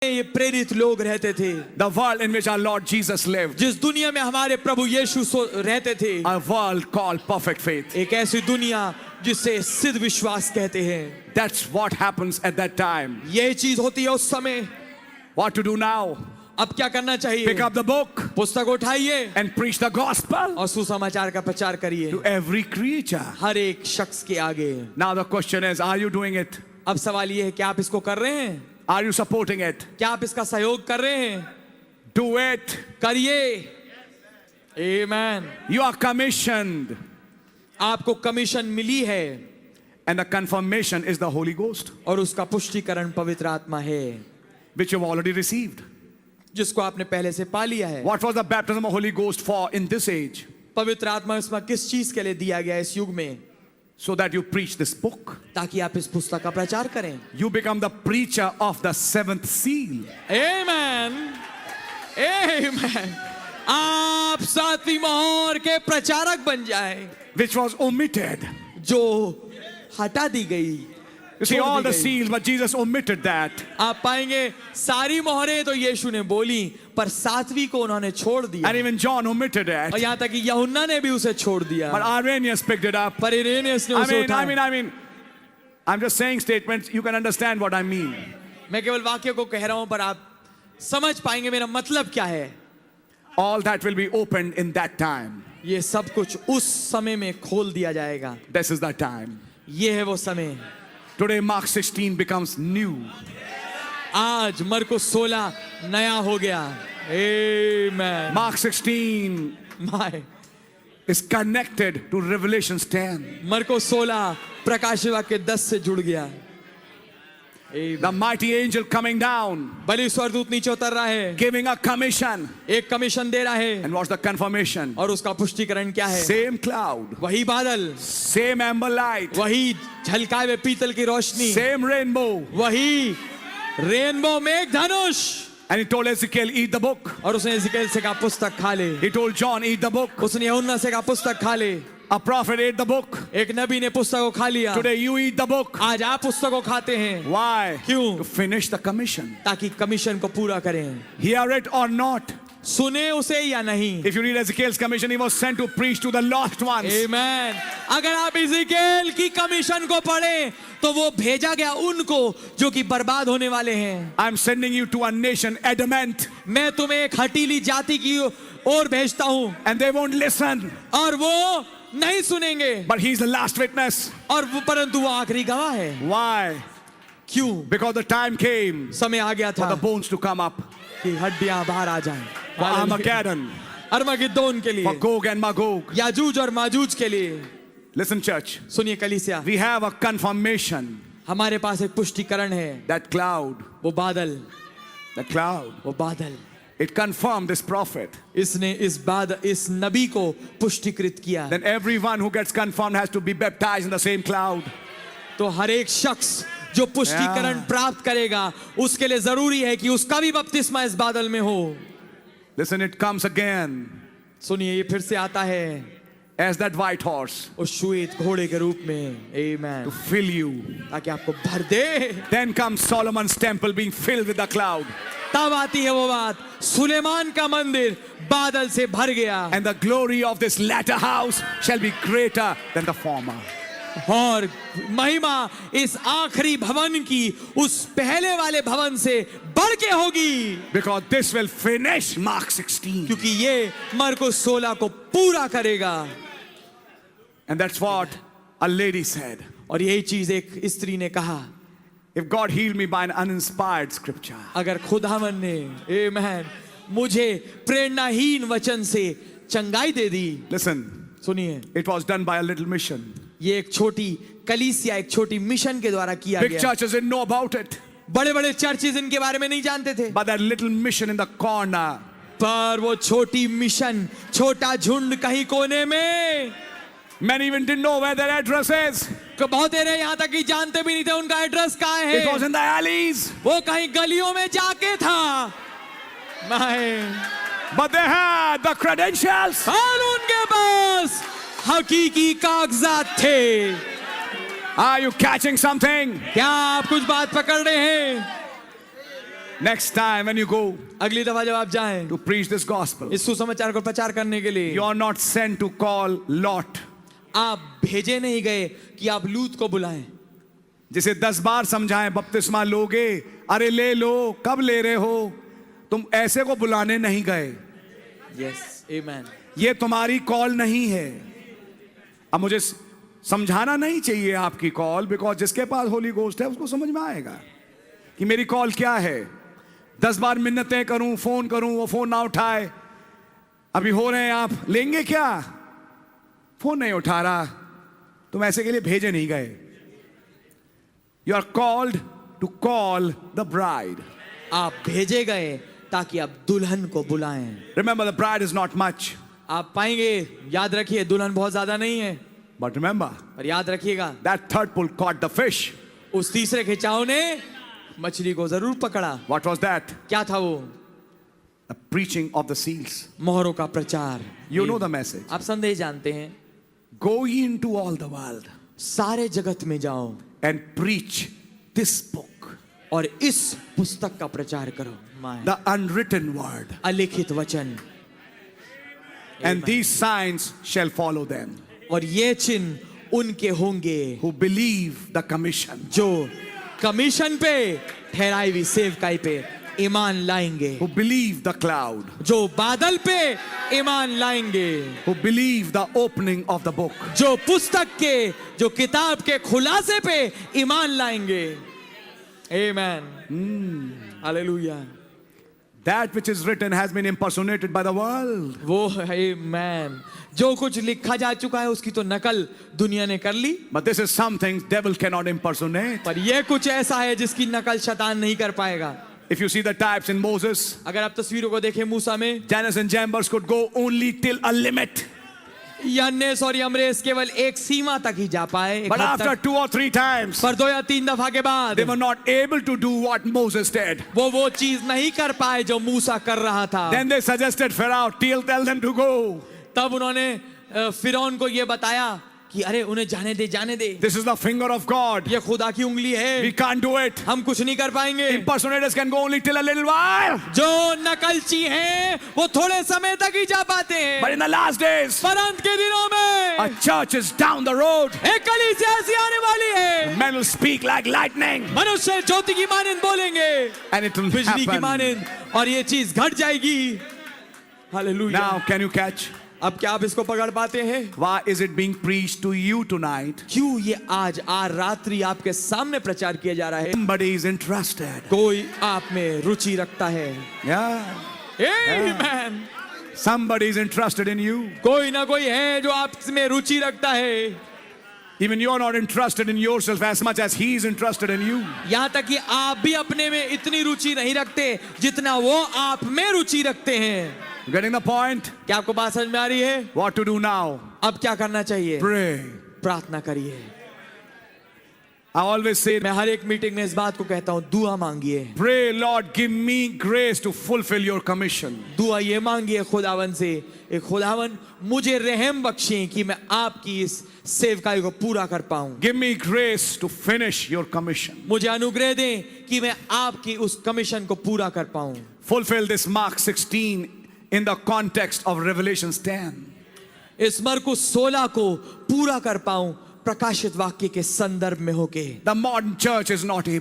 ये प्रेरित लोग रहते थे, the world in which our Lord Jesus lived, जिस दुनिया में हमारे प्रभु यीशु रहते थे, a world called perfect faith. एक ऐसी दुनिया जिसे सिद्ध विश्वास कहते हैं. That's what happens at that time. ये चीज होती है उस समय. What to do now? अब क्या करना चाहिए? Pick up the book पुस्तक उठाइए and preach the gospel और सुसमाचार का प्रचार करिए to every creature. हर एक शख्स के आगे. Now the question is, are you doing it? अब सवाल ये है कि आप इसको कर रहे हैं? Are you supporting it? क्या आप इसका सहयोग कर रहे हैं? Do it. करिए. Amen. You are commissioned. आपको कमीशन मिली है. And the confirmation is the Holy Ghost, और उसका पुष्टिकरण पवित्र आत्मा है, which you've already received. जिसको आपने पहले से पा लिया है. What was the baptism of Holy Ghost for in this age? पवित्र आत्मा इसमें किस चीज के लिए दिया गया इस युग में? So that you preach this book. ताकि आप इस पुस्तक का प्रचार करें. You become the preacher of the seventh seal. Amen. Amen. आप सातवीं मोहर के प्रचारक बन जाएं, Which was omitted. जो हटा दी गई. You see, all the seals, but Jesus omitted that. आप पाएंगे सारी मोहरें तो यीशु ने बोली, पर सातवीं को उन्होंने छोड़ दिया. And even John omitted it. और यहाँ तक कि यूहन्ना ने भी उसे छोड़ दिया. But Irenaeus picked it up. पर इरेनियस ने उसे उठाया. I'm just saying statements. You can understand what I mean. मैं केवल वाक्य को कह रहा हूं, पर आप समझ पाएंगे मेरा मतलब क्या है. All that will be opened in that time. ये सब कुछ उस समय में खोल दिया जाएगा. This is the time. ये है वो समय. Today Mark 16 becomes new. आज मरकुस 16 नया हो गया. Amen. Mark 16 is connected to Revelation 10. मरकुस 16 प्रकाशित वाक्य 10 से जुड़ गया. The mighty angel coming down, बलि स्वर्गदूत नीचे उतर रहा है, giving a commission. एक कमीशन दे रहा है. And what's the confirmation? और उसका पुष्टिकरण क्या है? Same cloud, वही बादल, same amber light, वही झलकाए हुए पीतल की रोशनी, same rainbow. वही रेनबो मेघ धनुष. And he told Ezekiel, eat the book. और उसने एजेकिएल से कहा पुस्तक खा ले. He told John, eat the book. उसने यूहन्ना से कहा पुस्तक खा ले. A prophet ate the book. एक नबी ने पुस्तक को खा लिया. Today you eat the book. आज आप पुस्तक को खाते हैं. Why? क्यों? To finish the commission. ताकि कमीशन को पूरा करें. Hear it or not. सुने उसे या नहीं. If you read Ezekiel's commission, he was sent to preach to the lost ones. Amen. अगर आप एजेकिएल की कमीशन को पढ़ें तो वो भेजा गया उनको जो कि बर्बाद होने वाले हैं. I'm sending you to a nation adamant. मैं तुम्हें एक हठीली जाति की ओर भेजता हूं. And they won't listen. और वो नहीं सुनेंगे. But he's the last witness. और परंतु वो आखिरी गवाह है. Why? क्यों? Because the time came समय आ गया for था the bones to come up. कि हड्डियां बाहर आ जाएं. For Armageddon. अर्मगिद्दोन के For लिए, Gog and Magog. याजूज और माजूज के लिए. Listen, church. सुनिए कलीसिया, We have a confirmation. हमारे पास एक पुष्टिकरण है. That cloud. वो बादल, The cloud. वो बादल, It confirmed this prophet. इसने इस नबी को पुष्टिकृत किया. Then everyone who gets confirmed has to be baptized in the same cloud. तो हर एक शख्स जो पुष्टिकरण प्राप्त करेगा उसके लिए जरूरी है कि उसका भी बपतिस्मा इस बादल में हो. Listen, it comes again सुनिए, ये फिर से आता है as that white horse उस श्वेत घोड़े के रूप में. Amen. to fill you. ताकि आपको भर दे. Then comes Solomon's temple being filled with the cloud. तब आती है वो बात, सुलेमान का मंदिर बादल से भर गया. And the glory of this latter house shall be greater than the former. और महिमा इस आखिरी भवन की उस पहले वाले भवन से बढ़ के होगी. Because this will finish Mark 16. क्योंकि ये मरकुस 16 को पूरा करेगा. And that's what a lady said. और यही चीज एक स्त्री ने कहा. If God healed me by an uninspired scripture, अगर खुदावन ने Amen मुझे प्रेरणाहीन वचन से चंगाई दे दी. listen, सुनिए, it was done by a little mission. ये एक छोटी कलीसिया, एक छोटी मिशन के द्वारा किया Big गया. churches didn't know about it. बड़े बड़े चर्चेस इनके बारे में नहीं जानते थे. But that little mission in the corner, पर वो छोटी मिशन, छोटा झुंड कहीं कोने में, many even didn't know where their address is. बहुत देर यहाँ तक कि जानते भी नहीं थे उनका एड्रेस कहाँ है. It was in the alleys. वो कहीं गलियों में जाके था. नहीं, But they had the credentials. और उनके पास हकीकी कागजात थे. Are you catching something? क्या आप कुछ बात पकड़ रहे हैं? Next time when you go अगली दफा जब आप जाएं to preach this gospel, इस सुसमाचार को प्रचार करने के लिए, you are not sent to call Lot, आप भेजे नहीं गए कि आप लूत को बुलाएं, जिसे 10 बार समझाएं बपतिस्मा लोगे, अरे ले लो, कब ले रहे हो, तुम ऐसे को बुलाने नहीं गए। Yes amen. ये तुम्हारी कॉल नहीं है। अब मुझे समझाना नहीं चाहिए आपकी कॉल, बिकॉज जिसके पास होली गोस्ट है उसको समझ में आएगा कि मेरी कॉल क्या है। 10 बार मिन्नतें करूं, फोन करूं, वो फोन ना उठाए, अभी हो रहे हैं आप लेंगे क्या, फोन नहीं उठा रहा, तुम ऐसे के लिए भेजे नहीं गए। You are called to call the bride. आप भेजे गए ताकि आप दुल्हन को बुलाएं। Remember the bride is not much, आप पाएंगे, याद रखिए दुल्हन बहुत ज्यादा नहीं है, बट रिमेंबर पर याद रखिएगा that third pull caught the fish. उस तीसरे खिंचाव ने मछली को जरूर पकड़ा। What was that? क्या था वो? The preaching of the seals. मोहरों का प्रचार। You know the message. आप संदेश जानते हैं। गो ye into all the world सारे जगत में जाओ and preach this book, और इस पुस्तक का प्रचार करो, the unwritten word, अलिखित वचन, and these signs shall follow them और ये चिन्ह उनके होंगे who believe the commission, जो कमीशन पे ठहराई हुई सेवकाई पे ईमान लाएंगे, who believe the cloud, जो बादल पे ईमान लाएंगे, who believe the opening of the book, जो पुस्तक के, जो किताब के खुलासे पे ईमान लाएंगे। आमेन, hallelujah. that which is written has been impersonated by the world, वो आमेन, जो कुछ लिखा जा चुका है उसकी तो नकल दुनिया ने कर ली, but this is something devil cannot impersonate. पर ये कुछ ऐसा है जिसकी नकल शैतान नहीं कर पाएगा। If you see the types in Moses, अगर आप तस्वीरों को देखें मूसा में, Jannes and Jambres could go only till a limit, यन्नेस और यम्रेस केवल एक सीमा तक ही जा पाए, एक but हद after तक। 2 or 3 times पर 2 या 3 दफा के बाद they were not able to do what Moses did. वो चीज नहीं कर पाए जो मूसा कर रहा था। Then they suggested Pharaoh, tell them to go. तब उन्होंने फिरौन को ये बताया कि अरे उन्हें जाने दे। This is the finger of God. ये खुदा की उंगली है, We can't do it. हम कुछ नहीं कर पाएंगे। Impersonators can go only till a little while. जो नकलची हैं वो थोड़े समय तक ही जा पाते हैं, But in the last days, पर अंत के दिनों में a church is down the road. एक कलीसिया ऐसी आने वाली है, Men will speak like lightning. मनुष्य ज्योति की मानंद बोलेंगे, And it will बिजली की happen. मानंद, और ये चीज घट जाएगी। Hallelujah. Now, can you catch? अब क्या आप इसको पकड़ पाते हैं? Why is it being preached to you tonight? क्यों ये आज रात्रि आपके सामने प्रचार किया जा रहा है? Somebody is interested. कोई आप में रुचि रखता है। Yeah. Amen. Somebody is interested in you. कोई ना कोई है जो आप में रुचि रखता है। Even you're not interested in yourself as much as he is interested in you. यहाँ तक कि आप भी अपने में इतनी रुचि नहीं रखते जितना वो आप में रुचि रखते हैं। Getting the point? क्या आपको बात समझ में आ रही है? What to do now? अब क्या करना चाहिए? Pray. प्रार्थना करिए। I always say, मैं हर एक मीटिंग में इस बात को कहता हूँ, दुआ मांगिए। pray, Lord, give me grace to fulfill your commission. दुआ ये मांगिए खुदावन से, ए खुदावन मुझे रहम बख्शिए कि मैं आपकी इस सेवकाई को पूरा कर पाऊं। Give me grace to finish your commission. मुझे अनुग्रह दें कि मैं आपकी उस कमीशन को पूरा कर पाऊं। Fulfill this Mark 16 in the context of Revelation 10. इस मरकुस 16 को पूरा कर पाऊं प्रकाशित वाक्य के संदर्भ में होके। The modern church is not able.